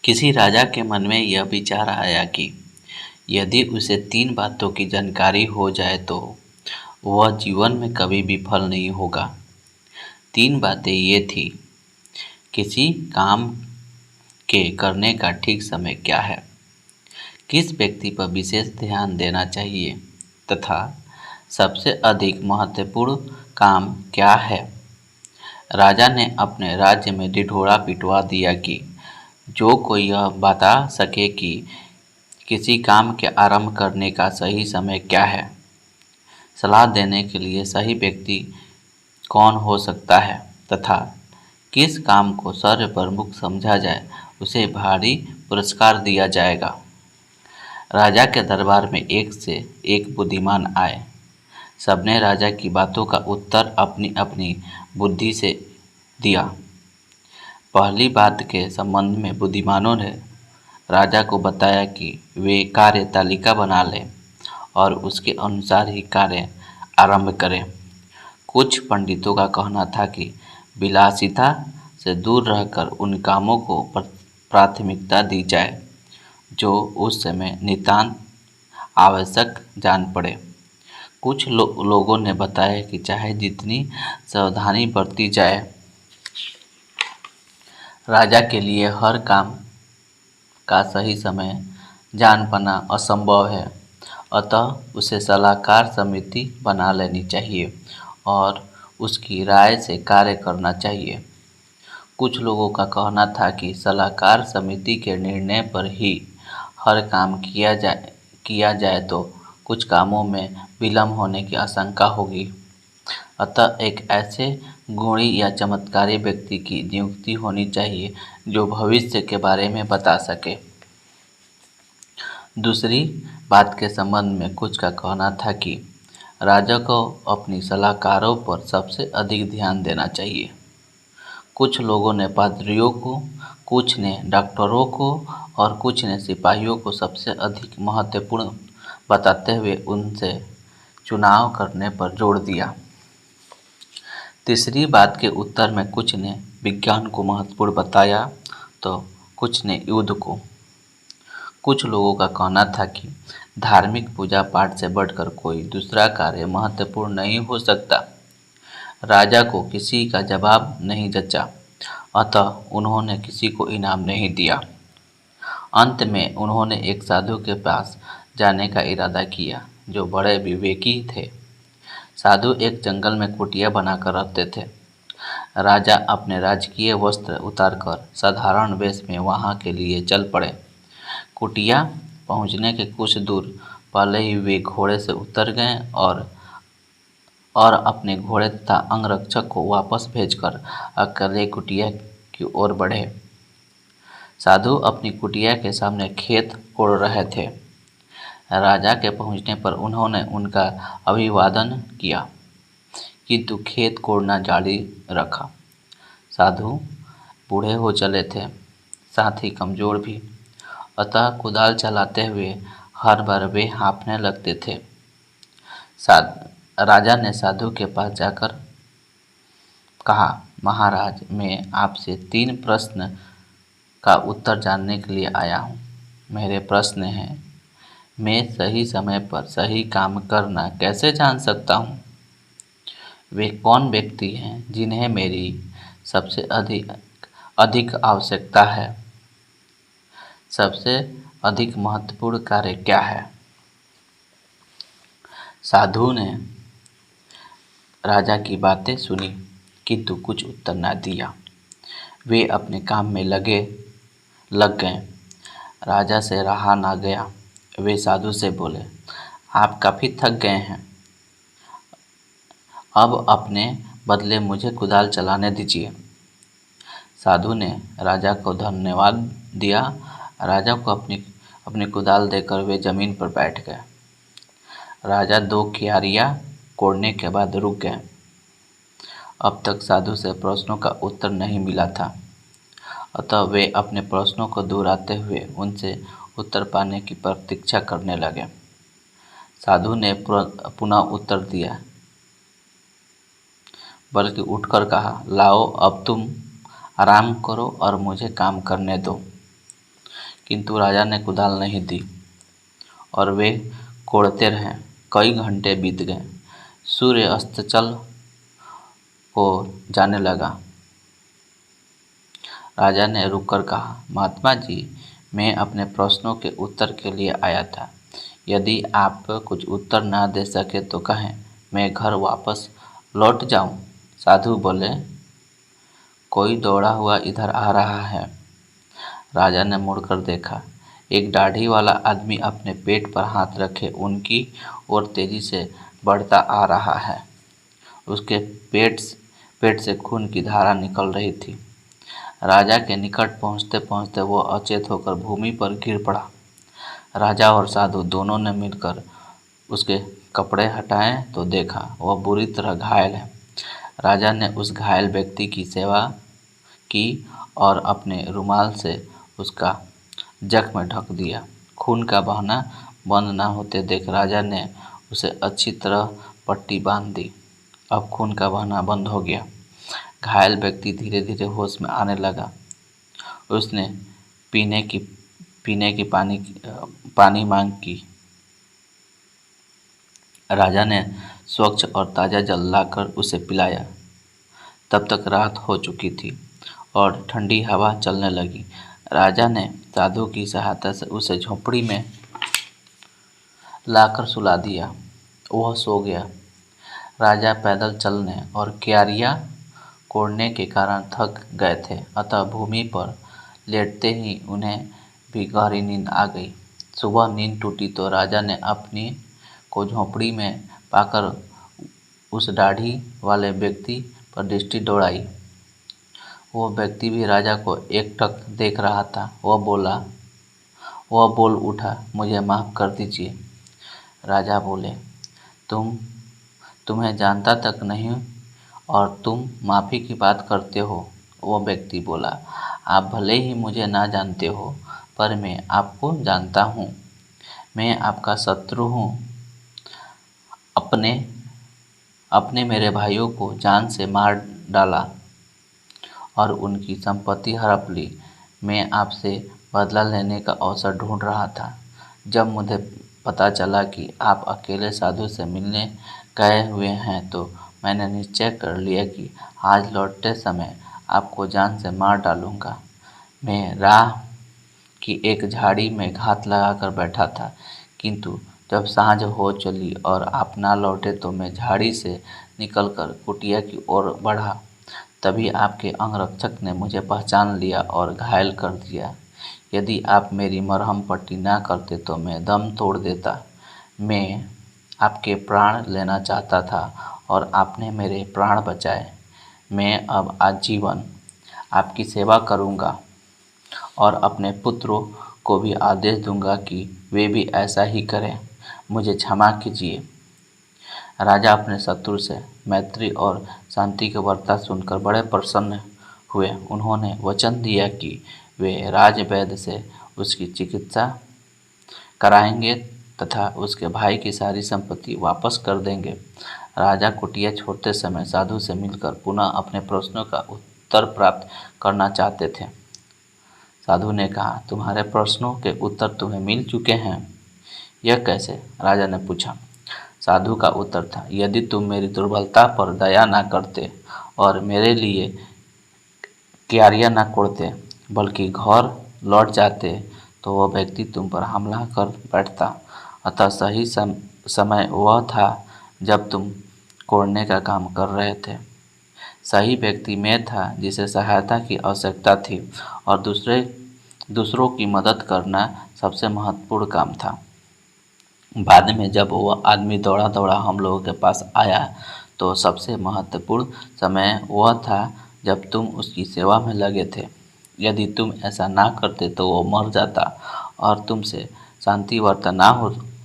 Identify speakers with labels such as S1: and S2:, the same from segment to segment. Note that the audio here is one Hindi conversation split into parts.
S1: किसी राजा के मन में यह विचार आया कि यदि उसे 3 बातों की जानकारी हो जाए तो वह जीवन में कभी विफल नहीं होगा। 3 बातें ये थी। किसी काम के करने का ठीक समय क्या है, किस व्यक्ति पर विशेष ध्यान देना चाहिए तथा सबसे अधिक महत्वपूर्ण काम क्या है। राजा ने अपने राज्य में ढिढोरा पिटवा दिया कि जो कोई यह बता सके कि किसी काम के आरंभ करने का सही समय क्या है, सलाह देने के लिए सही व्यक्ति कौन हो सकता है तथा किस काम को सर्व प्रमुख समझा जाए उसे भारी पुरस्कार दिया जाएगा। राजा के दरबार में एक से एक बुद्धिमान आए। सबने राजा की बातों का उत्तर अपनी अपनी बुद्धि से दिया। पहली बात के संबंध में बुद्धिमानों ने राजा को बताया कि वे कार्य तालिका बना लें और उसके अनुसार ही कार्य आरंभ करें। कुछ पंडितों का कहना था कि विलासिता से दूर रहकर उन कामों को प्राथमिकता दी जाए जो उस समय नितांत आवश्यक जान पड़े। कुछ लोगों ने बताया कि चाहे जितनी सावधानी बरती जाए, राजा के लिए हर काम का सही समय जान पाना असंभव है, अतः उसे सलाहकार समिति बना लेनी चाहिए और उसकी राय से कार्य करना चाहिए। कुछ लोगों का कहना था कि सलाहकार समिति के निर्णय पर ही हर काम किया जाए तो कुछ कामों में विलम्ब होने की आशंका होगी, अतः एक ऐसे गुणी या चमत्कारी व्यक्ति की नियुक्ति होनी चाहिए जो भविष्य के बारे में बता सके। दूसरी बात के संबंध में कुछ का कहना था कि राजा को अपनी सलाहकारों पर सबसे अधिक ध्यान देना चाहिए। कुछ लोगों ने पादरियों को, कुछ ने डॉक्टरों को और कुछ ने सिपाहियों को सबसे अधिक महत्वपूर्ण बताते हुए उनसे चुनाव करने पर जोर दिया। तीसरी बात के उत्तर में कुछ ने विज्ञान को महत्वपूर्ण बताया तो कुछ ने युद्ध को। कुछ लोगों का कहना था कि धार्मिक पूजा पाठ से बढ़कर कोई दूसरा कार्य महत्वपूर्ण नहीं हो सकता। राजा को किसी का जवाब नहीं जचा, अतः उन्होंने किसी को इनाम नहीं दिया। अंत में उन्होंने एक साधु के पास जाने का इरादा किया जो बड़े विवेकी थे। साधु एक जंगल में कुटिया बनाकर रहते थे। राजा अपने राजकीय वस्त्र उतारकर साधारण वेश में वहां के लिए चल पड़े। कुटिया पहुंचने के कुछ दूर पहले ही वे घोड़े से उतर गए और अपने घोड़े तथा अंगरक्षक को वापस भेजकर अकेले कुटिया की ओर बढ़े। साधु अपनी कुटिया के सामने खेत कोड़ रहे थे। राजा के पहुंचने पर उन्होंने उनका अभिवादन किया, किंतु खेत कोड़ना जारी रखा। साधु बूढ़े हो चले थे, साथ ही कमजोर भी, अतः कुदाल चलाते हुए हर बार वे हाँफने लगते थे। राजा ने साधु के पास जाकर कहा, महाराज, मैं आपसे 3 प्रश्न का उत्तर जानने के लिए आया हूँ। मेरे प्रश्न हैं, मैं सही समय पर सही काम करना कैसे जान सकता हूँ? वे कौन व्यक्ति हैं जिन्हें मेरी सबसे अधिक अधिक आवश्यकता है? सबसे अधिक महत्वपूर्ण कार्य क्या है? साधु ने राजा की बातें सुनी किंतु कुछ उत्तर न दिया। वे अपने काम में लग गए। राजा से रहा ना गया। वे साधु से बोले, आप काफ़ी थक गए हैं, अब अपने बदले मुझे कुदाल चलाने दीजिए। साधु ने राजा को धन्यवाद दिया। राजा को अपनी कुदाल देकर वे जमीन पर बैठ गए। राजा 2 क्यारियां कोड़ने के बाद रुक गए। अब तक साधु से प्रश्नों का उत्तर नहीं मिला था, अतः वे अपने प्रश्नों को दोहराते हुए उनसे उत्तर पाने की प्रतीक्षा करने लगे। साधु ने पुनः उत्तर दिया, बल्कि उठकर कहा, लाओ अब तुम आराम करो और मुझे काम करने दो। किंतु राजा ने कुदाल नहीं दी और वे कोड़ते रहे। कई घंटे बीत गए। सूर्य अस्ताचल को जाने लगा। राजा ने रुककर कहा, महात्मा जी, मैं अपने प्रश्नों के उत्तर के लिए आया था। यदि आप कुछ उत्तर ना दे सके तो कहें, मैं घर वापस लौट जाऊं। साधु बोले, कोई दौड़ा हुआ इधर आ रहा है। राजा ने मुड़कर देखा। एक दाढ़ी वाला आदमी अपने पेट पर हाथ रखे उनकी ओर तेजी से बढ़ता आ रहा है। उसके पेट से खून की धारा निकल रही थी। राजा के निकट पहुंचते पहुंचते वो अचेत होकर भूमि पर गिर पड़ा। राजा और साधु दोनों ने मिलकर उसके कपड़े हटाए तो देखा वह बुरी तरह घायल है। राजा ने उस घायल व्यक्ति की सेवा की और अपने रुमाल से उसका जख्म ढक दिया। खून का बहना बंद न होते देख राजा ने उसे अच्छी तरह पट्टी बांध दी। अब खून का बहना बंद हो गया। घायल व्यक्ति धीरे धीरे होश में आने लगा। उसने पीने की पानी मांग की। राजा ने स्वच्छ और ताज़ा जल लाकर उसे पिलाया। तब तक रात हो चुकी थी और ठंडी हवा चलने लगी। राजा ने साधु की सहायता से उसे झोंपड़ी में लाकर सुला दिया। वह सो गया। राजा पैदल चलने और क्यारियां कोड़ने के कारण थक गए थे, अतः भूमि पर लेटते ही उन्हें भी गहरी नींद आ गई। सुबह नींद टूटी तो राजा ने अपनी को झोंपड़ी में पाकर उस दाढ़ी वाले व्यक्ति पर दृष्टि दौड़ाई। वो व्यक्ति भी राजा को एकटक देख रहा था। वह बोल उठा, मुझे माफ़ कर दीजिए। राजा बोले, तुम्हें जानता तक नहीं और तुम माफ़ी की बात करते हो। वो व्यक्ति बोला, आप भले ही मुझे ना जानते हो पर मैं आपको जानता हूँ। मैं आपका शत्रु हूँ। अपने मेरे भाइयों को जान से मार डाला और उनकी संपत्ति हड़प ली। मैं आपसे बदला लेने का अवसर ढूंढ रहा था। जब मुझे पता चला कि आप अकेले साधु से मिलने गए हुए हैं तो मैंने निश्चय कर लिया कि आज लौटते समय आपको जान से मार डालूंगा। मैं राह की एक झाड़ी में घात लगाकर बैठा था, किंतु जब सांझ हो चली और आप ना लौटे तो मैं झाड़ी से निकलकर कुटिया की ओर बढ़ा। तभी आपके अंगरक्षक ने मुझे पहचान लिया और घायल कर दिया। यदि आप मेरी मरहम पट्टी ना करते तो मैं दम तोड़ देता। मैं आपके प्राण लेना चाहता था और आपने मेरे प्राण बचाए। मैं अब आजीवन आपकी सेवा करूंगा और अपने पुत्रों को भी आदेश दूंगा कि वे भी ऐसा ही करें। मुझे क्षमा कीजिए। राजा अपने शत्रु से मैत्री और शांति की वार्ता सुनकर बड़े प्रसन्न हुए। उन्होंने वचन दिया कि वे राजवैद्य से उसकी चिकित्सा कराएंगे तथा उसके भाई की सारी संपत्ति वापस कर देंगे। राजा कुटिया छोड़ते समय साधु से मिलकर पुनः अपने प्रश्नों का उत्तर प्राप्त करना चाहते थे। साधु ने कहा, तुम्हारे प्रश्नों के उत्तर तुम्हें मिल चुके हैं। यह कैसे? राजा ने पूछा। साधु का उत्तर था, यदि तुम मेरी दुर्बलता पर दया न करते और मेरे लिए क्यारियां न कोड़ते बल्कि घर लौट जाते तो वह व्यक्ति तुम पर हमला कर बैठता। अतः सही समय वह था जब तुम कोड़ने का काम कर रहे थे। सही व्यक्ति मैं था जिसे सहायता की आवश्यकता थी और दूसरों की मदद करना सबसे महत्वपूर्ण काम था। बाद में जब वह आदमी दौड़ा दौड़ा हम लोगों के पास आया तो सबसे महत्वपूर्ण समय वह था जब तुम उसकी सेवा में लगे थे। यदि तुम ऐसा ना करते तो वो मर जाता और तुमसे शांति वार्ता ना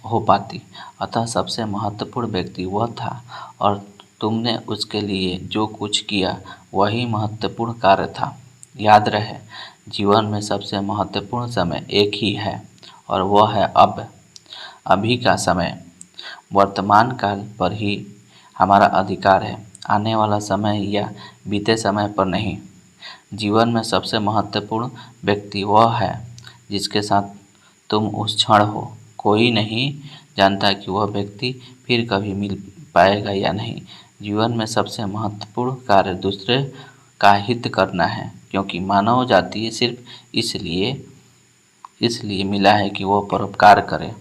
S1: हो पाती। अतः सबसे महत्वपूर्ण व्यक्ति वह था और तुमने उसके लिए जो कुछ किया वही महत्वपूर्ण कार्य था। याद रहे, जीवन में सबसे महत्वपूर्ण समय एक ही है और वह है अभी का समय। वर्तमान काल पर ही हमारा अधिकार है, आने वाला समय या बीते समय पर नहीं। जीवन में सबसे महत्वपूर्ण व्यक्ति वह है जिसके साथ तुम उस क्षण हो। कोई नहीं जानता कि वह व्यक्ति फिर कभी मिल पाएगा या नहीं। जीवन में सबसे महत्वपूर्ण कार्य दूसरे का हित करना है, क्योंकि मानव जाति सिर्फ इसलिए मिला है कि वह परोपकार करे।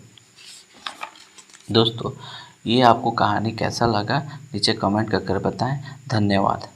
S1: दोस्तों, ये आपको कहानी कैसा लगा नीचे कमेंट करके बताएं। धन्यवाद।